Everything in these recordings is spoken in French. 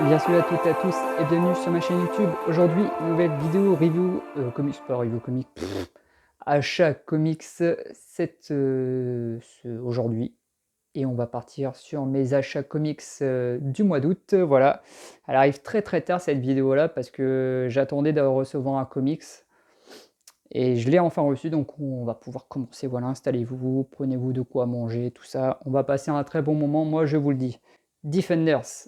Bien salut à toutes et à tous et bienvenue sur ma chaîne YouTube. Aujourd'hui, nouvelle vidéo review comics, pas review comics, achat comics aujourd'hui. Et on va partir sur mes achats comics du mois d'août. Voilà, elle arrive très très tard cette vidéo là parce que j'attendais de recevoir un comics. Et je l'ai enfin reçu, donc on va pouvoir commencer. Voilà, installez-vous, prenez-vous de quoi manger, tout ça. On va passer un très bon moment, moi je vous le dis. Defenders.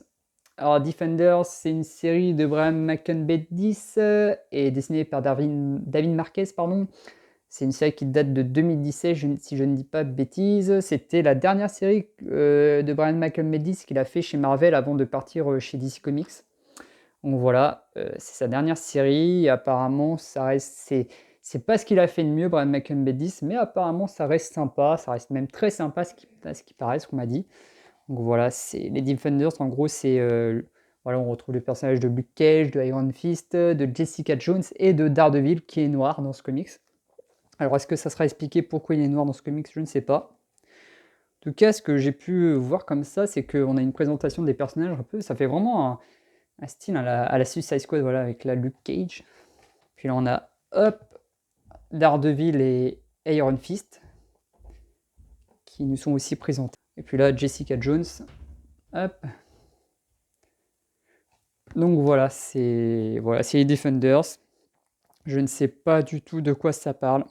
Alors Defenders, c'est une série de Brian Michael Bendis et dessinée par David Marquez, pardon. C'est une série qui date de 2017, si je ne dis pas de bêtises. C'était la dernière série de Brian Michael Bendis qu'il a fait chez Marvel avant de partir chez DC Comics. Donc voilà, c'est sa dernière série. Et apparemment, c'est pas ce qu'il a fait de mieux, Brian Michael Bendis, mais apparemment, ça reste sympa. Ça reste même très sympa, ce qui paraît, ce qu'on m'a dit. Donc voilà, c'est les Defenders, en gros, voilà, on retrouve le personnage de Luke Cage, de Iron Fist, de Jessica Jones et de Daredevil qui est noir dans ce comics. Alors est-ce que ça sera expliqué pourquoi il est noir dans ce comics? Je ne sais pas. En tout cas, ce que j'ai pu voir comme ça, c'est qu'on a une présentation des personnages un peu, ça fait vraiment un style à la Suicide Squad, voilà, avec la Luke Cage. Puis là, on a hop, Daredevil et Iron Fist qui nous sont aussi présentés. Et puis là, Jessica Jones, hop. Donc voilà, c'est les Defenders. Je ne sais pas du tout de quoi ça parle.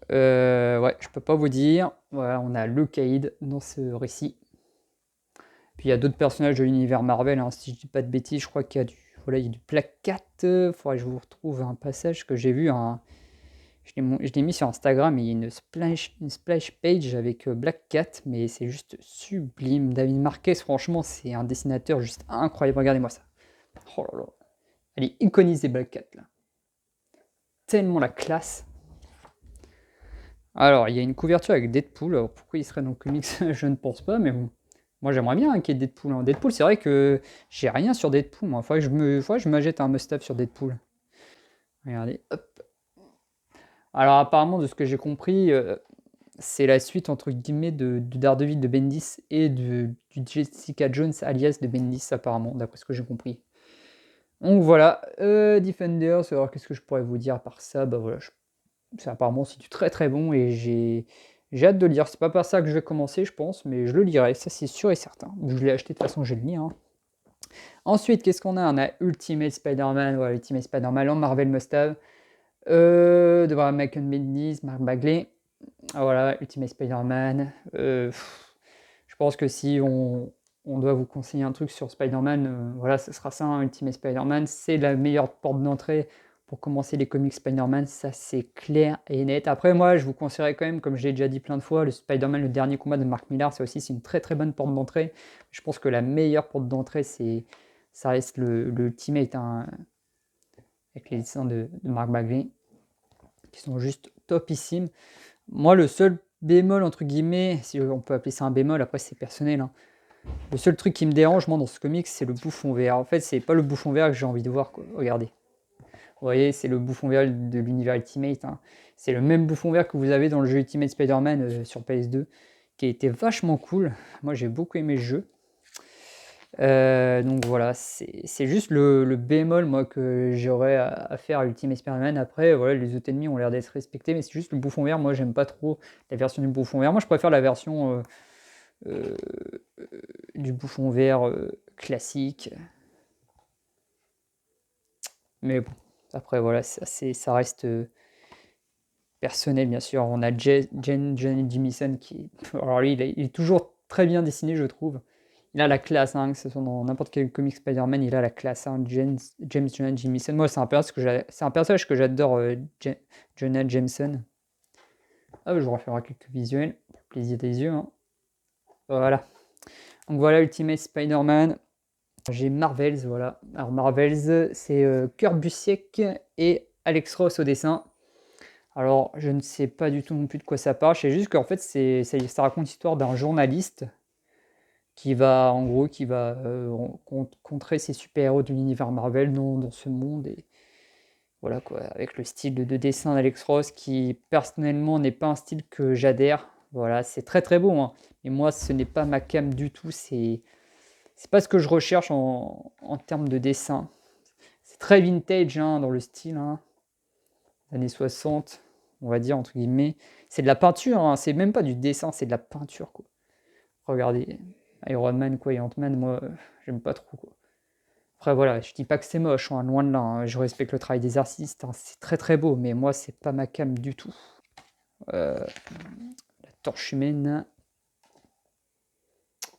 Ouais, je peux pas vous dire. Voilà, on a Luke Cage dans ce récit. Puis il y a d'autres personnages de l'univers Marvel, hein, si je dis pas de bêtises, je crois qu'il y a il y a du Black Cat. Faudrait que je vous retrouve un passage que j'ai vu. Je l'ai mis sur Instagram, et il y a une splash page avec Black Cat, mais c'est juste sublime. David Marquez, franchement, c'est un dessinateur juste incroyable. Regardez-moi ça. Oh là là. Elle est iconisée, Black Cat, là. Tellement la classe. Alors, il y a une couverture avec Deadpool. Alors, pourquoi il serait dans le comics? Je ne pense pas, mais bon. Moi, j'aimerais bien qu'il y ait Deadpool, hein. Deadpool, c'est vrai que j'ai rien sur Deadpool, moi. Faudrait que je me jette un must-have sur Deadpool. Regardez, hop. Alors, apparemment, de ce que j'ai compris, c'est la suite, entre guillemets, du Daredevil de Bendis et du Jessica Jones alias de Bendis, apparemment, d'après ce que j'ai compris. Donc voilà, Defenders, alors qu'est-ce que je pourrais vous dire à part ça? Bah voilà, apparemment c'est du très très bon et j'ai hâte de le lire. C'est pas par ça que je vais commencer, je pense, mais je le lirai, ça c'est sûr et certain. Je l'ai acheté de toute façon, je vais le lire, hein. Ensuite, qu'est-ce qu'on a? On a Ultimate Spider-Man, voilà, Ultimate Spider-Man en Marvel Must-Have, de voir Michael Bendis, Mark Bagley. Ah, voilà, Ultimate Spider-Man. Je pense que si on doit vous conseiller un truc sur Spider-Man, voilà, ce sera ça, hein, Ultimate Spider-Man. C'est la meilleure porte d'entrée pour commencer les comics Spider-Man, ça c'est clair et net. Après, moi, je vous conseillerais quand même, comme je l'ai déjà dit plein de fois, le Spider-Man, le dernier combat de Mark Millar, c'est une très très bonne porte d'entrée. Je pense que la meilleure porte d'entrée, ça reste le Ultimate, hein, avec les dessins de Mark Bagley, qui sont juste topissimes. Moi, le seul bémol, entre guillemets, si on peut appeler ça un bémol, après c'est personnel, hein. Le seul truc qui me dérange, moi, dans ce comics, c'est le bouffon vert. En fait, c'est pas le bouffon vert que j'ai envie de voir, quoi. Regardez. Vous voyez, c'est le bouffon vert de l'univers Ultimate, hein. C'est le même bouffon vert que vous avez dans le jeu Ultimate Spider-Man sur PS2, qui était vachement cool. Moi, j'ai beaucoup aimé le jeu. Donc voilà, c'est juste le bémol, moi, que j'aurais à faire à Ultimate Spider-Man. Après, voilà, les autres ennemis ont l'air d'être respectés, mais c'est juste le bouffon vert. Moi, j'aime pas trop la version du bouffon vert. Moi, je préfère la version euh, du bouffon vert classique. Mais bon, après, voilà, ça reste personnel, bien sûr. On a Jonah Jameson qui. Alors lui, il est toujours très bien dessiné, je trouve. Il a la classe, hein, que ce soit dans n'importe quel comic Spider-Man, il a la classe, hein, James Jonah Jameson. Moi, c'est un personnage que j'adore, Jonah Jameson. Ah, je vous referai quelques visuels, pour le plaisir des yeux, hein. Voilà. Donc voilà, Ultimate Spider-Man. J'ai Marvels, voilà. Alors Marvels, c'est Kurt Busiek et Alex Ross au dessin. Alors, je ne sais pas du tout non plus de quoi ça parle. Je sais juste qu'en fait, ça raconte l'histoire d'un journaliste qui va contrer ces super-héros de l'univers Marvel dans ce monde. Et voilà quoi, avec le style de dessin d'Alex Ross qui, personnellement, n'est pas un style que j'adhère. Voilà, c'est très très beau, hein. Mais moi, ce n'est pas ma came du tout. c'est pas ce que je recherche en termes de dessin. C'est très vintage hein, dans le style, hein, années 60, on va dire, entre guillemets. C'est de la peinture, hein, c'est même pas du dessin, c'est de la peinture, quoi. Regardez, Iron Man, quoi, et Ant-Man, moi, j'aime pas trop, quoi. Après, voilà, je dis pas que c'est moche, hein, loin de là, hein, je respecte le travail des artistes, hein, c'est très très beau, mais moi, c'est pas ma came du tout. La torche humaine.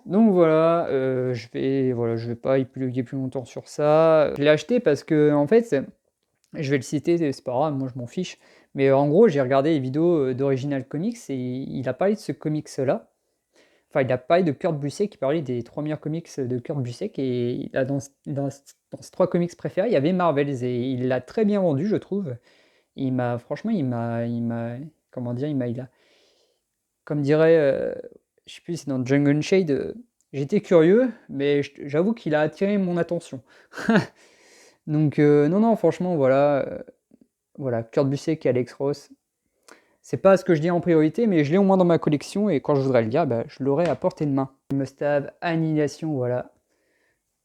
Donc voilà, je vais pas épiloguer plus longtemps sur ça. Je l'ai acheté parce que, en fait, je vais le citer, c'est pas grave, moi je m'en fiche. Mais en gros, j'ai regardé les vidéos d'Original Comics et il a parlé de ce comics-là. Enfin, il a parlé de Kurt Busiek, il parlait des 3 meilleurs comics de Kurt Busiek. Et dans ses 3 comics préférés, il y avait Marvels. Et il l'a très bien vendu, je trouve. Franchement, comment dire, comme dirait, je sais plus, c'est dans Jungle Shade, j'étais curieux, mais j'avoue qu'il a attiré mon attention. Donc, non, non, franchement, voilà, Kurt Busiek et Alex Ross. C'est pas ce que je dis en priorité, mais je l'ai au moins dans ma collection, et quand je voudrais le lire, bah, je l'aurai à portée de main. Must-have, Annihilation, voilà.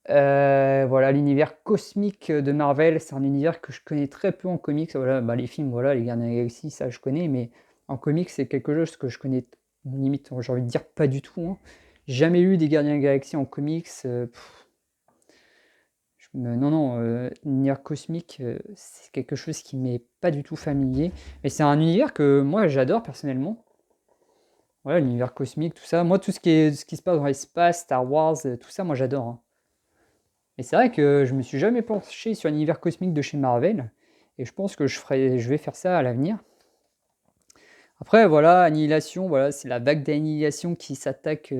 Voilà, l'univers cosmique de Marvel, c'est un univers que je connais très peu en comics. Voilà, bah, les films, voilà, les Gardiens de la Galaxie, ça je connais, mais en comics, c'est quelque chose que je connais limite, j'ai envie de dire pas du tout, hein. Jamais lu des Gardiens de la Galaxie en comics. Non, non, l'univers cosmique, c'est quelque chose qui m'est pas du tout familier. Mais c'est un univers que moi j'adore personnellement. Voilà, l'univers cosmique, tout ça. Moi, ce qui se passe dans l'espace, Star Wars, tout ça, moi j'adore, hein. Et c'est vrai que je me suis jamais penché sur l'univers cosmique de chez Marvel. Et je pense que je vais faire ça à l'avenir. Après, voilà, Annihilation, voilà, c'est la vague d'annihilation qui s'attaque,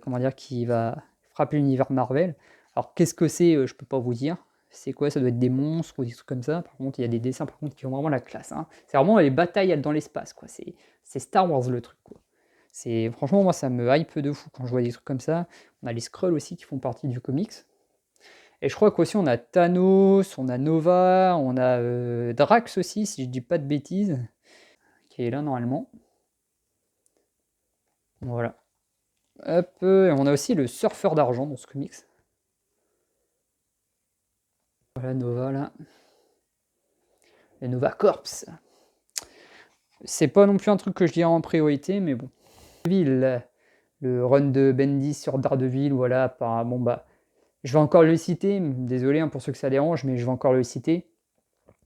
comment dire, qui va frapper l'univers Marvel. Alors, qu'est-ce que c'est? Je peux pas vous dire. C'est quoi? Ça doit être des monstres ou des trucs comme ça. Par contre, il y a des dessins par contre qui ont vraiment la classe, hein. C'est vraiment les batailles dans l'espace, quoi. C'est Star Wars le truc, quoi. Franchement, moi, ça me hype de fou quand je vois des trucs comme ça. On a les Skrulls aussi qui font partie du comics. Et je crois qu'aussi on a Thanos, on a Nova, on a Drax aussi, si je dis pas de bêtises, qui est là normalement. Voilà. Hop, et on a aussi le surfeur d'argent dans ce comics. Voilà, Nova là. Le Nova Corps. C'est pas non plus un truc que je dirais en priorité, mais bon. Le run de Bendis sur Daredevil, voilà, bon bah, je vais encore le citer, désolé hein, pour ceux que ça dérange, mais je vais encore le citer.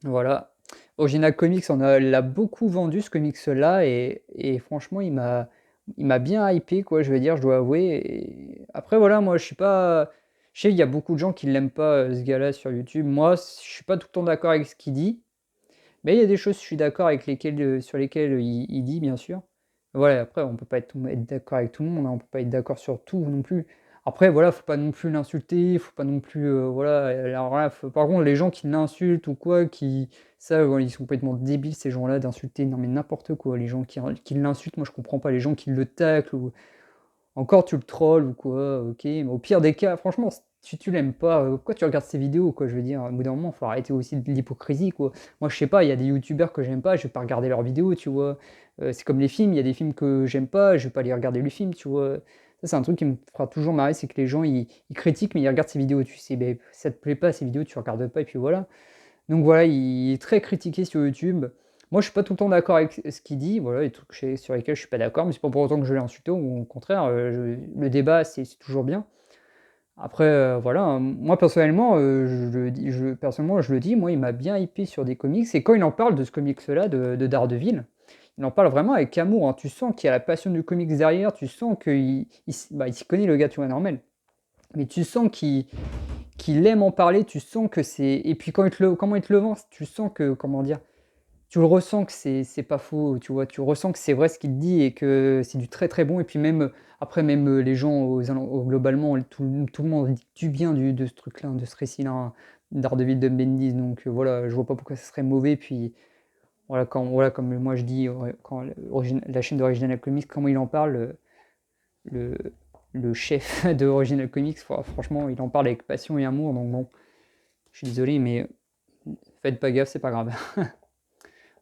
Voilà. Original Comics, l'a beaucoup vendu ce comics-là, et franchement, il m'a bien hypé, quoi, je vais dire, je dois avouer. Et après, voilà, moi, je suis pas. Je sais, il y a beaucoup de gens qui l'aiment pas, ce gars-là, sur YouTube. Moi, je suis pas tout le temps d'accord avec ce qu'il dit, mais il y a des choses, je suis d'accord avec sur lesquelles il dit, bien sûr. Voilà, après, on peut pas être d'accord avec tout le monde, hein, on peut pas être d'accord sur tout non plus. Après, voilà, faut pas non plus l'insulter, faut pas non plus, voilà. Alors là, par contre, les gens qui l'insultent ou quoi, ça, ouais, ils sont complètement débiles, ces gens-là, d'insulter, non mais n'importe quoi. Les gens qui l'insultent, moi je comprends pas. Les gens qui le taclent, ou encore tu le trolls ou quoi, ok. Mais au pire des cas, franchement, si tu l'aimes pas, pourquoi tu regardes ses vidéos, quoi, je veux dire, au bout d'un moment, faut arrêter aussi de l'hypocrisie, quoi. Moi, je sais pas, il y a des youtubeurs que j'aime pas, je vais pas regarder leurs vidéos, tu vois. C'est comme les films, il y a des films que j'aime pas, je vais pas aller regarder le film, tu vois. Ça, c'est un truc qui me fera toujours marrer, c'est que les gens, ils critiquent, mais ils regardent ces vidéos, tu sais, ben, ça te plaît pas, ces vidéos, tu regardes pas, et puis voilà. Donc voilà, il est très critiqué sur YouTube. Moi, je suis pas tout le temps d'accord avec ce qu'il dit, voilà, les trucs sur lesquels je suis pas d'accord, mais c'est pas pour autant que je l'ai insulté, ou au contraire, le débat, c'est toujours bien. Après, voilà, hein, moi personnellement, personnellement, je le dis, moi, il m'a bien hypé sur des comics, et quand il en parle de ce comics-là, de Daredevil, il en parle vraiment avec amour, hein. Tu sens qu'il y a la passion du comics derrière, tu sens il s'y connaît, le gars, tu vois, normal. Mais tu sens qu'il aime en parler, tu sens que c'est. Et puis comment il te le vend, tu sens que, comment dire, tu le ressens que c'est pas faux, tu vois, tu ressens que c'est vrai ce qu'il dit et que c'est du très très bon. Et puis même, après, même les gens, globalement, tout le monde dit du bien de ce truc-là, de ce récit-là, hein, Daredevil de Bendis. Donc voilà, je vois pas pourquoi ça serait mauvais. Puis voilà, voilà, comme moi je dis, quand la chaîne d'Original Comics, comment il en parle, le, le chef de Original Comics, franchement, il en parle avec passion et amour. Donc bon, je suis désolé, mais faites pas gaffe, c'est pas grave.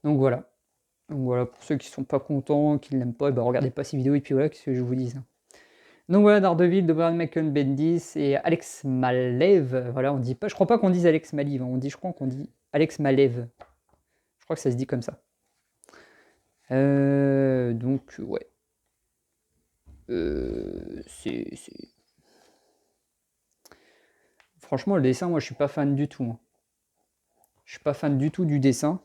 Donc voilà. Donc voilà, pour ceux qui sont pas contents, qui ne l'aiment pas, bah regardez pas ces vidéos, et puis voilà, qu'est-ce que je vous dis. Donc voilà, Daredevil de Brian Michael Bendis et Alex Maleev. Voilà, on dit pas, je crois pas qu'on dise Alex Maleev, je crois qu'on dit Alex Maleev. Je crois que ça se dit comme ça. Donc ouais. Franchement, le dessin, moi je suis pas fan du tout, hein. Je suis pas fan du tout du dessin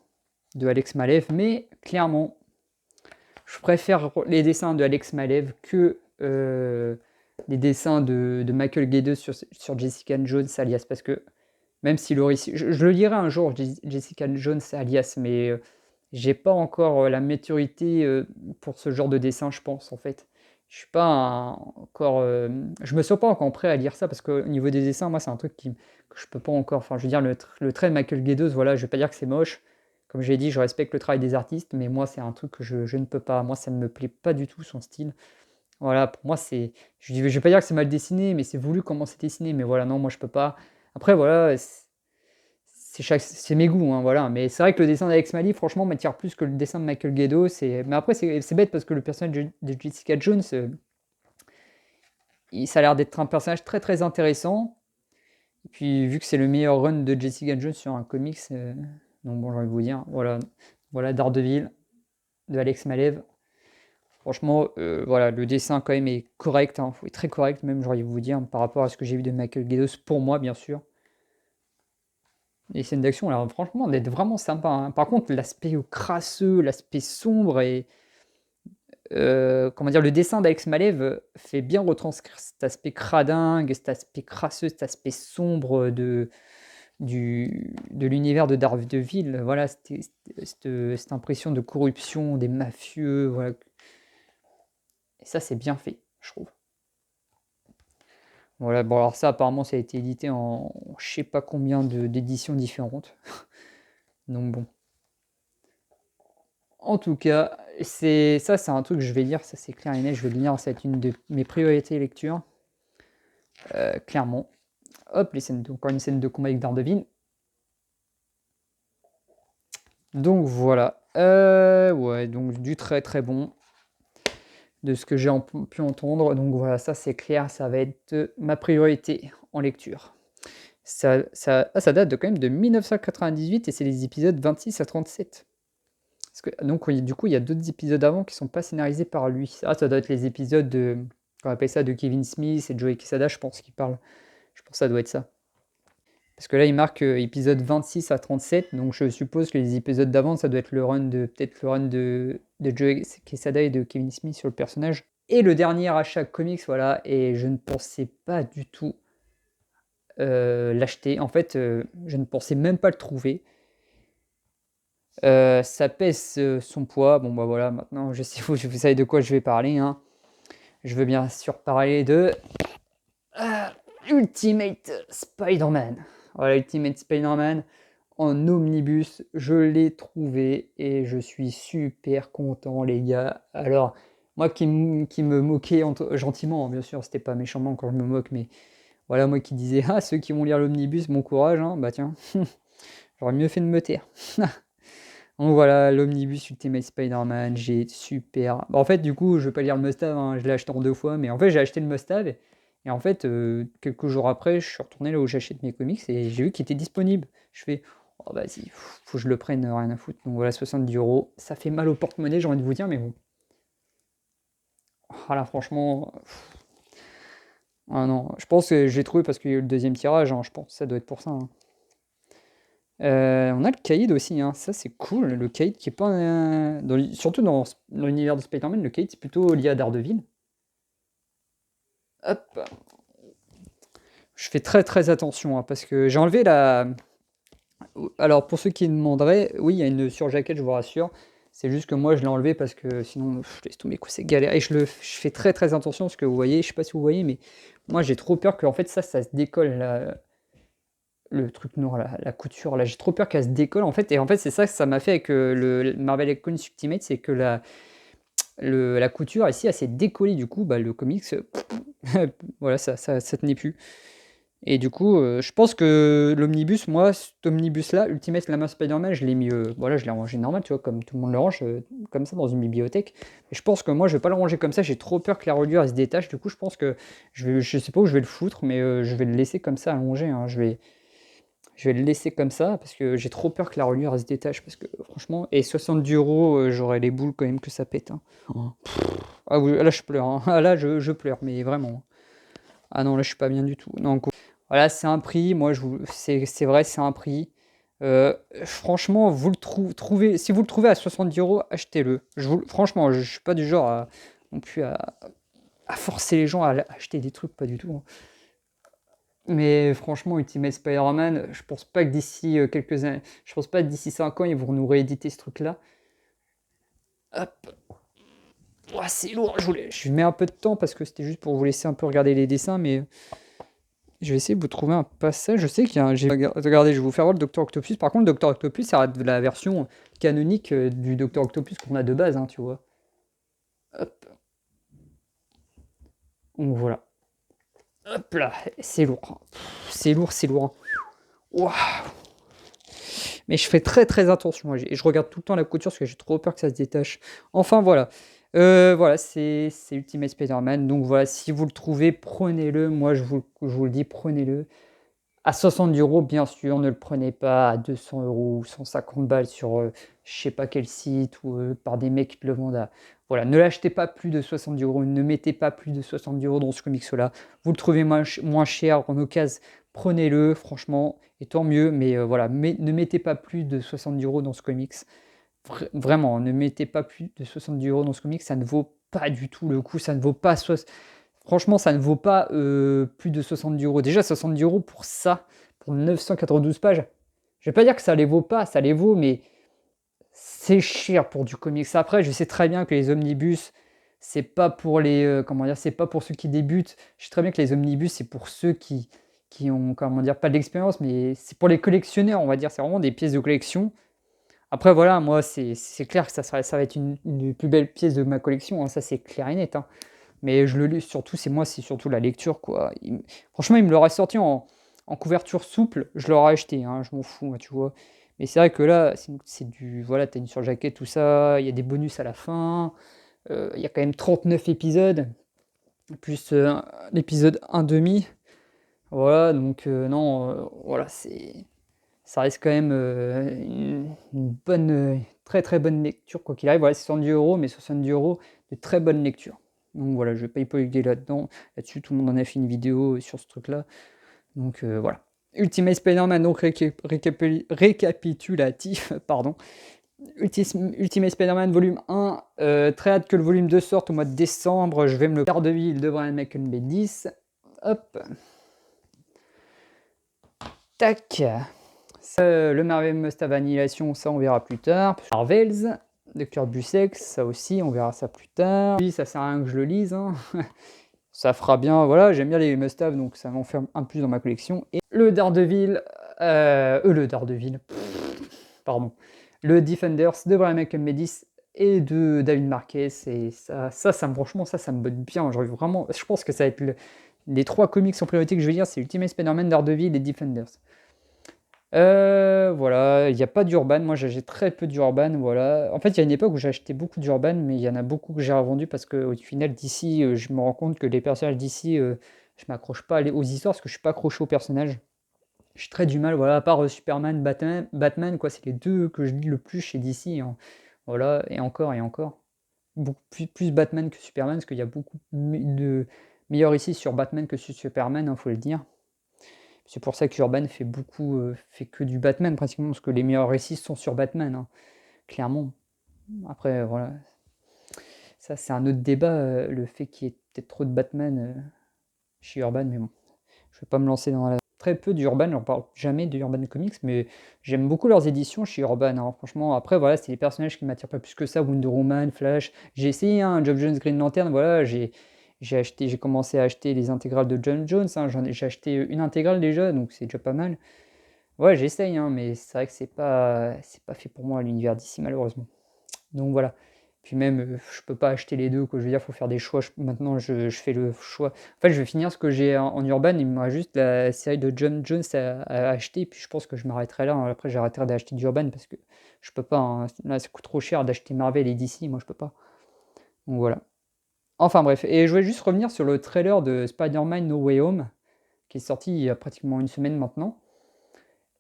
de Alex Maleev, mais clairement, je préfère les dessins de Alex Maleev que les dessins de Michael Gaydos sur Jessica Jones alias, parce que même s'il aurait... Je le lirai un jour, Jessica Jones alias, mais j'ai pas encore la maturité pour ce genre de dessin, je pense, en fait. Je suis pas encore... je me sens pas encore prêt à lire ça, parce qu'au niveau des dessins, moi, c'est un truc que je peux pas encore... Enfin, je veux dire, le trait de Michael Gaydos, voilà, je vais pas dire que c'est moche. Comme j'ai dit, je respecte le travail des artistes, mais moi, c'est un truc que je ne peux pas. Moi, ça ne me plaît pas du tout, son style. Voilà, pour moi, c'est... Je vais pas dire que c'est mal dessiné, mais c'est voulu comment c'est dessiné. Mais voilà, non, moi, je peux pas. Après, voilà, c'est mes goûts, hein, voilà. Mais c'est vrai que le dessin d'Alex Mali, franchement, m'attire plus que le dessin de Michael Gaydos. Mais après, c'est bête parce que le personnage de Jessica Jones, ça a l'air d'être un personnage très très intéressant. Et puis, vu que c'est le meilleur run de Jessica Jones sur un comics, donc bon, j'ai envie de vous dire, voilà Daredevil de Alex Maleev. Franchement, voilà, le dessin quand même est correct, hein, est très correct même, j'aurais envie de vous dire, par rapport à ce que j'ai vu de Michael Gaydos, pour moi, bien sûr. Les scènes d'action, alors franchement, d'être vraiment sympa, hein. Par contre, l'aspect crasseux, l'aspect sombre et comment dire, le dessin d'Alex Maleev fait bien retranscrire cet aspect cradingue, cet aspect crasseux, cet aspect sombre de l'univers de Daredevil. Voilà, cette impression de corruption, des mafieux, voilà. Et ça, c'est bien fait, je trouve. Voilà, bon alors ça apparemment ça a été édité en je sais pas combien d'éditions différentes. Donc bon. En tout cas, c'est un truc que je vais lire, ça c'est clair et net, je vais le lire, ça va être une de mes priorités lecture. Clairement. Hop, encore une scène de combat avec Daredevil. Donc voilà. Ouais, donc du très très bon. De ce que j'ai pu entendre. Donc voilà, ça c'est clair, ça va être ma priorité en lecture. Ça date de quand même de 1998 et c'est les épisodes 26 à 37. Donc du coup, il y a d'autres épisodes avant qui sont pas scénarisés par lui. Ça doit être les épisodes on appelle ça de Kevin Smith et Joey Quesada, je pense qu'ils parlent. Je pense que ça doit être ça. Parce que là, il marque épisode 26 à 37, donc je suppose que les épisodes d'avant, ça doit être peut-être le run de Joey Quesada et de Kevin Smith sur le personnage. Et le dernier achat comics, voilà, et je ne pensais pas du tout l'acheter. En fait, je ne pensais même pas le trouver. Ça pèse son poids. Bon, bah voilà, maintenant, vous savez de quoi je vais parler, hein. Je veux bien sûr parler de Ultimate Spider-Man. Voilà, Ultimate Spider-Man en omnibus, je l'ai trouvé et je suis super content, les gars. Alors, moi qui me moquais gentiment, hein, bien sûr, c'était pas méchamment quand je me moque, mais voilà, moi qui disais, ah, ceux qui vont lire l'omnibus, bon courage, hein, bah tiens, j'aurais mieux fait de me taire. Donc voilà, l'omnibus Ultimate Spider-Man, j'ai super... Bah, en fait, du coup, je vais pas lire le must-have, hein, je l'ai acheté en 2 fois, mais en fait, j'ai acheté le must-have, et en fait, quelques jours après, je suis retourné là où j'achète mes comics, et j'ai vu qu'il était disponible. Je fais, oh vas-y, faut que je le prenne, rien à foutre. Donc voilà, 70 €, ça fait mal au porte-monnaie, j'ai envie de vous dire, mais bon. Voilà, franchement... Ah non, je pense que j'ai trouvé parce qu'il y a eu le deuxième tirage, hein, je pense que ça doit être pour ça, hein. On a le Caïd aussi, hein. Ça c'est cool, le Caïd qui est pas surtout dans l'univers de Spider-Man, le Caïd c'est plutôt lié à Daredevil. Hop. Je fais très très attention, hein, parce que j'ai enlevé la... Alors pour ceux qui demanderaient, oui il y a une surjaquette, je vous rassure. C'est juste que moi je l'ai enlevé parce que sinon je laisse tous mes coups, c'est galère. Et je fais très très attention à ce que vous voyez, je sais pas si vous voyez, mais moi j'ai trop peur que en fait ça se décolle là. Le truc noir, la couture, là, j'ai trop peur qu'elle se décolle en fait. Et en fait, c'est ça que ça m'a fait avec le Marvel Comics Ultimate, c'est que la couture ici, elle s'est décollée. Du coup, bah, le comics, voilà, ça tenait plus. Et du coup, je pense que l'omnibus, moi, cet omnibus-là, Ultimate Spider-Man, je l'ai mis, voilà, je l'ai rangé normal, tu vois, comme tout le monde le range, comme ça dans une bibliothèque. Et je pense que moi, je vais pas le ranger comme ça, j'ai trop peur que la reliure elle se détache. Du coup, je pense que je sais pas où je vais le foutre, mais je vais le laisser comme ça allongé, hein. Je vais le laisser comme ça parce que j'ai trop peur que la reliure elle se détache. Parce que franchement, et 70 €, j'aurais les boules quand même que ça pète, hein. Oh. Ah oui, là je pleure, hein. Ah là je pleure, mais vraiment. Ah non, là je suis pas bien du tout. Non, voilà, c'est un prix. Moi, c'est vrai, c'est un prix. Franchement, vous le trouvez, si vous le trouvez à 70 €, achetez-le. Franchement, je suis pas du genre non plus à forcer les gens à acheter des trucs, pas du tout, hein. Mais franchement, Ultimate Spider-Man, je pense pas que d'ici quelques années, je pense pas que d'ici 5 ans, ils vont nous rééditer ce truc-là. Hop. Ouah, c'est lourd. Je mets un peu de temps parce que c'était juste pour vous laisser un peu regarder les dessins, mais je vais essayer de vous trouver un passage. Je sais qu'il y a un. Regardez, je vais vous faire voir le Docteur Octopus. Par contre, le Docteur Octopus, ça reste la version canonique du Docteur Octopus qu'on a de base, hein, tu vois. Hop. Donc voilà. Hop là. C'est lourd. C'est lourd, c'est lourd. Waouh. Mais je fais très très attention. Et je regarde tout le temps la couture parce que j'ai trop peur que ça se détache. Enfin voilà. Voilà, c'est Ultimate Spider-Man. Donc voilà, si vous le trouvez, prenez-le. Moi, je vous le dis, prenez-le. À 70 €, bien sûr, ne le prenez pas à 200 € ou 150 balles sur je sais pas quel site ou par des mecs qui le vendent à. Voilà, ne l'achetez pas plus de 70 €, ne mettez pas plus de 70 € dans ce comics-là. Vous le trouvez moins cher en occasion, prenez-le, franchement, et tant mieux, mais voilà, ne mettez pas plus de 70 € dans ce comics. Vraiment, ne mettez pas plus de 70 € dans ce comics, ça ne vaut pas du tout le coup, ça ne vaut pas. Franchement, ça ne vaut pas plus de 70 €. Déjà, 70 € pour ça, pour 992 pages. Je vais pas dire que ça les vaut pas, ça les vaut, mais c'est cher pour du comics. Après, je sais très bien que les omnibus, c'est pas pour les, comment dire, c'est pas pour ceux qui débutent. Je sais très bien que les omnibus, c'est pour ceux qui ont, comment dire, pas de l'expérience, mais c'est pour les collectionneurs, on va dire. C'est vraiment des pièces de collection. Après, voilà, moi, c'est clair que ça va être une des plus belles pièces de ma collection, hein, ça c'est clair et net, hein. Mais je le lis surtout, c'est surtout la lecture, quoi. Franchement, il me l'aurait sorti en couverture souple, je l'aurais acheté, hein, je m'en fous, moi, tu vois. Mais c'est vrai que là, c'est du. Voilà, t'as une surjaquette, tout ça, il y a des bonus à la fin, il y a quand même 39 épisodes, plus l'épisode 1,5. Voilà, donc non, voilà, ça reste quand même une bonne, très très bonne lecture, quoi qu'il arrive. Voilà, c'est 70 €, mais 70 € de très bonne lecture. Donc voilà, je vais pas hypothèquer là-dessus, tout le monde en a fait une vidéo sur ce truc-là. Donc voilà. Ultimate Spider-Man, donc récapitulatif, pardon. Ultimate Spider-Man volume 1, très hâte que le volume 2 sorte au mois de décembre. Je vais me le Daredevil de Brian Michael Bendis. Hop. Tac. Le Marvel Must Have Annihilation, ça on verra plus tard. Marvels, Dr. Bussex, ça aussi on verra ça plus tard. Oui, ça sert à rien que je le lise, hein. Ça fera bien, voilà, j'aime bien les Must Have, donc ça m'en fait un plus dans ma collection. Et le Daredevil, pardon, le Defenders de Brian Michael Bendis et de David Marquez, et franchement, ça me botte bien. Vraiment, je pense que ça va être les 3 comics en priorité que je vais lire, c'est Ultimate Spider-Man, Daredevil et Defenders. Voilà, il n'y a pas d'Urban. Moi, j'ai très peu d'Urban, voilà. En fait, il y a une époque où j'ai acheté beaucoup d'Urban, mais il y en a beaucoup que j'ai revendu parce qu'au final, d'ici, je me rends compte que les personnages d'ici, je m'accroche pas aux histoires parce que je suis pas accroché aux personnages. J'ai très du mal, voilà, à part Superman, Batman, quoi, c'est les deux que je lis le plus chez DC, hein. Voilà, et encore et encore. Beaucoup plus Batman que Superman, parce qu'il y a beaucoup de meilleurs ici sur Batman que sur Superman, faut le dire. C'est pour ça qu'Urban fait que du Batman pratiquement, parce que les meilleurs récits sont sur Batman, hein, clairement. Après, voilà, ça c'est un autre débat, le fait qu'il y ait peut-être trop de Batman chez Urban, mais bon, je vais pas me lancer dans la. Très peu d'Urban, j'en parle jamais de Urban Comics, mais j'aime beaucoup leurs éditions chez Urban, hein, franchement. Après, voilà, c'est les personnages qui m'attirent pas plus que ça, Wonder Woman, Flash. J'ai essayé, hein, Geoff Jones, Green Lantern, voilà, j'ai commencé à acheter les intégrales de John Jones, hein, j'ai acheté une intégrale déjà, donc c'est déjà pas mal. Ouais, j'essaye, hein, mais c'est vrai que c'est pas fait pour moi l'univers d'ici, malheureusement. Donc voilà. Puis même, je peux pas acheter les deux, quoi. Je veux dire, faut faire des choix. Maintenant, je fais le choix. En fait, je vais finir ce que j'ai en Urban. Il me reste juste la série de John Jones à acheter. Puis je pense que je m'arrêterai là. Après, j'arrêterai d'acheter d'Urban parce que je peux pas, hein. Là, ça coûte trop cher d'acheter Marvel et DC. Moi, je peux pas. Donc voilà. Enfin bref. Et je voulais juste revenir sur le trailer de Spider-Man No Way Home, qui est sorti il y a pratiquement une semaine maintenant.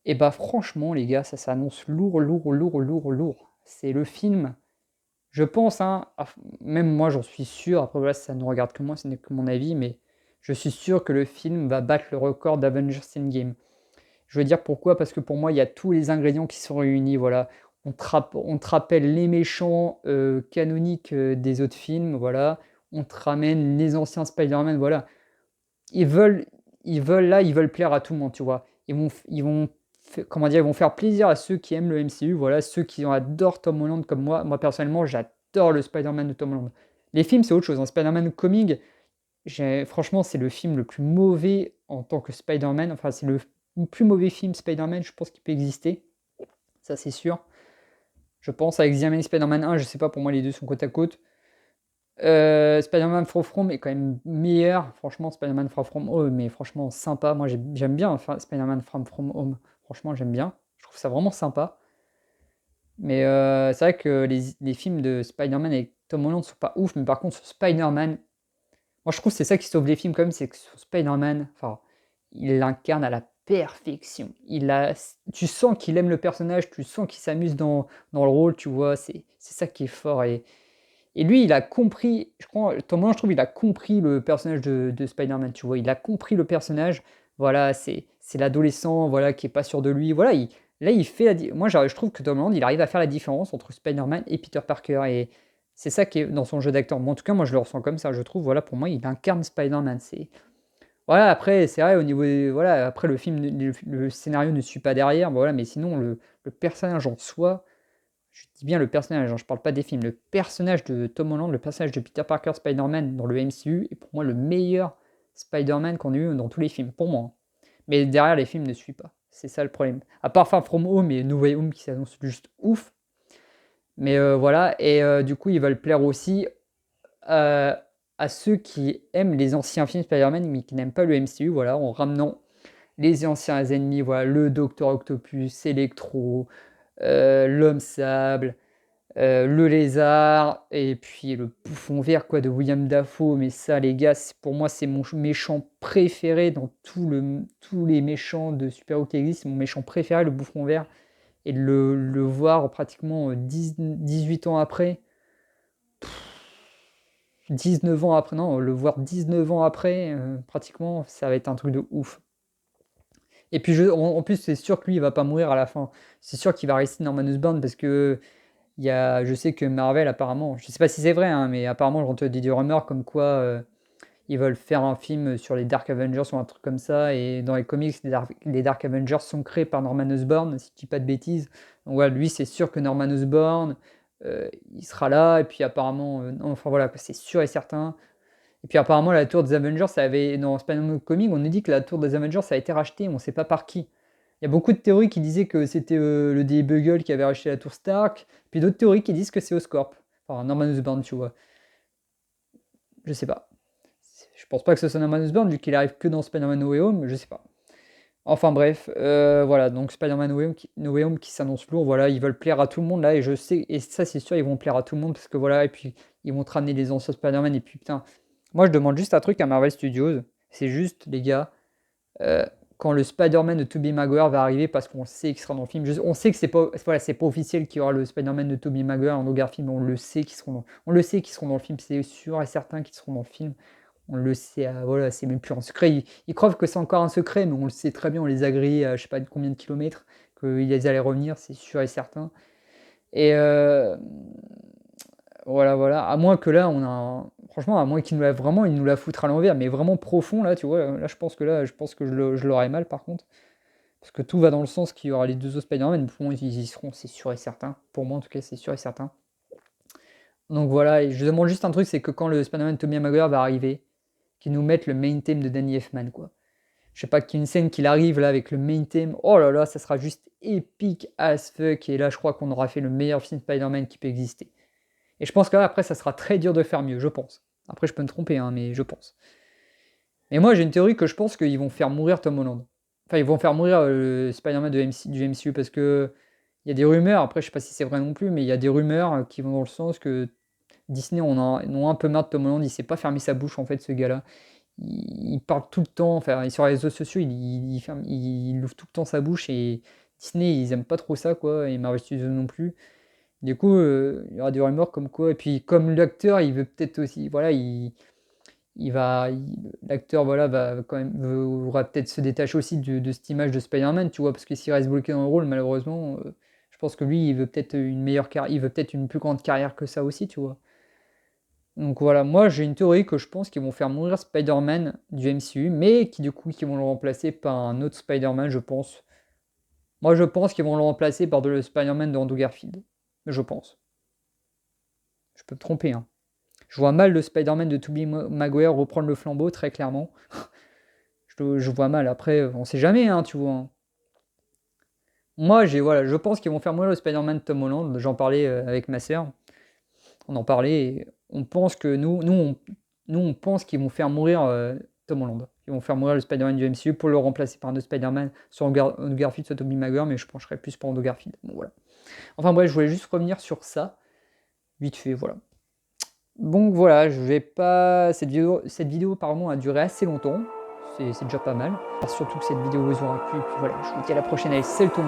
Et bah franchement, les gars, ça s'annonce lourd, lourd, lourd, lourd, lourd. C'est le film. Je pense, hein, même moi j'en suis sûr, après voilà, ça ne regarde que moi, ce n'est que mon avis, mais je suis sûr que le film va battre le record d'Avengers Endgame. Je veux dire pourquoi? Parce que pour moi, il y a tous les ingrédients qui sont réunis, voilà. On te rappelle les méchants canoniques des autres films, voilà. On te ramène les anciens Spider-Man, voilà. Ils veulent, ils veulent plaire à tout le monde, tu vois. Comment dire, ils vont faire plaisir à ceux qui aiment le MCU, voilà, ceux qui adorent Tom Holland comme moi. Moi, personnellement, j'adore le Spider-Man de Tom Holland. Les films, c'est autre chose, hein. Spider-Man comic, franchement, c'est le film le plus mauvais en tant que Spider-Man. Enfin, c'est le plus mauvais film Spider-Man, je pense, qui peut exister. Ça, c'est sûr. Je pense avec The Amazing Spider-Man 1, je sais pas, pour moi, les deux sont côte à côte. Spider-Man Far From est quand même meilleur. Franchement, Spider-Man Far From Home, mais franchement, sympa. Moi, j'aime bien, enfin, Spider-Man Far From Home. Franchement, j'aime bien. Je trouve ça vraiment sympa. Mais c'est vrai que les films de Spider-Man avec Tom Holland sont pas ouf. Mais par contre, sur Spider-Man, moi, je trouve que c'est ça qui sauve les films quand même. C'est que sur Spider-Man, enfin, il l'incarne à la perfection. Tu sens qu'il aime le personnage, tu sens qu'il s'amuse dans le rôle, tu vois. C'est ça qui est fort. Et lui, il a compris, je crois, Tom Holland, je trouve, il a compris le personnage de Spider-Man, tu vois. Il a compris le personnage. Voilà, c'est l'adolescent, voilà, qui est pas sûr de lui. Voilà, là, il fait moi, je trouve que Tom Holland, il arrive à faire la différence entre Spider-Man et Peter Parker. Et c'est ça qui est dans son jeu d'acteur. En tout cas, moi, je le ressens comme ça. Je trouve, voilà, pour moi, il incarne Spider-Man. Voilà, après, c'est vrai, au niveau, voilà, après, le scénario ne suit pas derrière, voilà, mais sinon, le personnage en soi. Je dis bien le personnage, hein, je parle pas des films. Le personnage de Tom Holland, le personnage de Peter Parker Spider-Man dans le MCU est pour moi le meilleur Spider-Man qu'on ait eu dans tous les films, pour moi, hein. Mais derrière, les films ne suivent pas. C'est ça le problème. À part Far From Home et No Way Home qui s'annoncent juste ouf. Mais voilà, et du coup, ils veulent plaire aussi euh, à ceux qui aiment les anciens films Spider-Man mais qui n'aiment pas le MCU, voilà, en ramenant les anciens ennemis, voilà, le Docteur Octopus, Electro, l'Homme Sable, le lézard, et puis le bouffon vert quoi, de William Dafoe. Mais ça, les gars, pour moi, c'est mon méchant préféré dans tous les méchants de super-héros qui existent. C'est mon méchant préféré, le bouffon vert. Et de le voir pratiquement 18 ans après, 19 ans après, non, le voir 19 ans après, pratiquement, ça va être un truc de ouf. Et puis en plus, c'est sûr que lui, il va pas mourir à la fin. C'est sûr qu'il va rester Norman Osborn parce que je sais que Marvel, apparemment, je sais pas si c'est vrai, hein, mais apparemment, j'ai entendu des rumeurs comme quoi ils veulent faire un film sur les Dark Avengers ou un truc comme ça. Et dans les comics, les Dark Avengers sont créés par Norman Osborn, si je dis pas de bêtises. Donc voilà, lui, c'est sûr que Norman Osborn, il sera là. Et puis apparemment, non, enfin voilà, c'est sûr et certain. Et puis apparemment, la tour des Avengers, dans Spider-Man Comics, on nous dit que la tour des Avengers, ça a été racheté, on ne sait pas par qui. Il y a beaucoup de théories qui disaient que c'était le Daily Bugle qui avait racheté la tour Stark, puis d'autres théories qui disent que c'est Oscorp. Enfin, Norman Osborn, tu vois. Je sais pas. Je pense pas que ce soit Norman Osborn, vu qu'il arrive que dans Spider-Man No Way Home, mais je sais pas. Enfin bref, voilà, donc Spider-Man No Way Home qui s'annonce lourd, voilà, ils veulent plaire à tout le monde là, et je sais, et ça c'est sûr, ils vont plaire à tout le monde, parce que voilà, et puis ils vont te ramener les anciens Spider-Man, et puis putain, moi je demande juste un truc à Marvel Studios, c'est juste, les gars, euh, quand le Spider-Man de Tobey Maguire va arriver, parce qu'on sait qu'il sera dans le film, on sait que c'est pas officiel qu'il y aura le Spider-Man de Tobey Maguire en Hogarth film, mais on le sait qu'ils seront dans le film, c'est sûr et certain qu'ils seront dans le film. On le sait, voilà, c'est même plus un secret. Ils croient que c'est encore un secret, mais on le sait très bien, on les a grillés à je sais pas de combien de kilomètres, qu'ils allaient revenir, c'est sûr et certain. Et voilà, voilà. À moins que là, franchement, à moins qu'il nous la vraiment, il nous la foutre à l'envers, mais vraiment profond, là, tu vois. Là, je pense que je l'aurai mal, par contre. Parce que tout va dans le sens qu'il y aura les deux autres Spider-Man. Pour moi, ils y seront, c'est sûr et certain. Pour moi, en tout cas, c'est sûr et certain. Donc voilà, et je demande juste un truc, c'est que quand le Spider-Man de Tobey Maguire va arriver, qu'ils nous mettent le main theme de Danny Elfman, quoi. Je sais pas, qu'il y ait une scène qu'il arrive là avec le main theme, oh là là, ça sera juste épique as fuck, et là je crois qu'on aura fait le meilleur film Spider-Man qui peut exister. Et je pense que là, après, ça sera très dur de faire mieux, je pense. Après, je peux me tromper, hein, mais je pense. Et moi, j'ai une théorie que je pense qu'ils vont faire mourir Tom Holland. Enfin, ils vont faire mourir le Spider-Man du MCU parce que il y a des rumeurs, après, je sais pas si c'est vrai non plus, mais il y a des rumeurs qui vont dans le sens que Disney en a un peu marre de Tom Holland, il sait pas fermer sa bouche, en fait, ce gars-là. Il parle tout le temps, enfin, sur les réseaux sociaux, il ouvre tout le temps sa bouche et Disney, ils aiment pas trop ça, quoi, et Marvel Studios non plus. Du coup, il y aura des rumeurs comme quoi, et puis comme l'acteur, il veut peut-être aussi, voilà, l'acteur, voilà, va quand même, aura peut-être se détacher aussi de cette image de Spider-Man, tu vois, parce que s'il reste bloqué dans le rôle, malheureusement, je pense que lui, il veut peut-être une meilleure carrière, il veut peut-être une plus grande carrière que ça aussi, tu vois. Donc voilà, moi j'ai une théorie que je pense qu'ils vont faire mourir Spider-Man du MCU, mais qui du coup qui vont le remplacer par un autre Spider-Man, je pense. Moi je pense qu'ils vont le remplacer par le Spider-Man de Andrew Garfield. Je pense. Je peux me tromper, hein. Je vois mal le Spider-Man de Tobey Maguire reprendre le flambeau, très clairement. Je vois mal. Après, on sait jamais, hein, tu vois, hein. Moi, voilà, je pense qu'ils vont faire mourir le Spider-Man de Tom Holland. J'en parlais avec ma sœur. On en parlait et on pense que on pense qu'ils vont faire mourir Tom Holland. Ils vont faire mourir le Spider-Man du MCU pour le remplacer par un autre Spider-Man, soit Andrew Garfield, soit Tobey Maguire, mais je pencherais plus pour Andrew Garfield. Bon, voilà. Enfin bref, je voulais juste revenir sur ça, vite fait, voilà. Donc voilà, je vais pas. Cette vidéo pardon, a duré assez longtemps. C'est déjà pas mal. Surtout que cette vidéo vous aura plu. Et puis voilà, je vous dis à la prochaine. Allez, c'est le ton.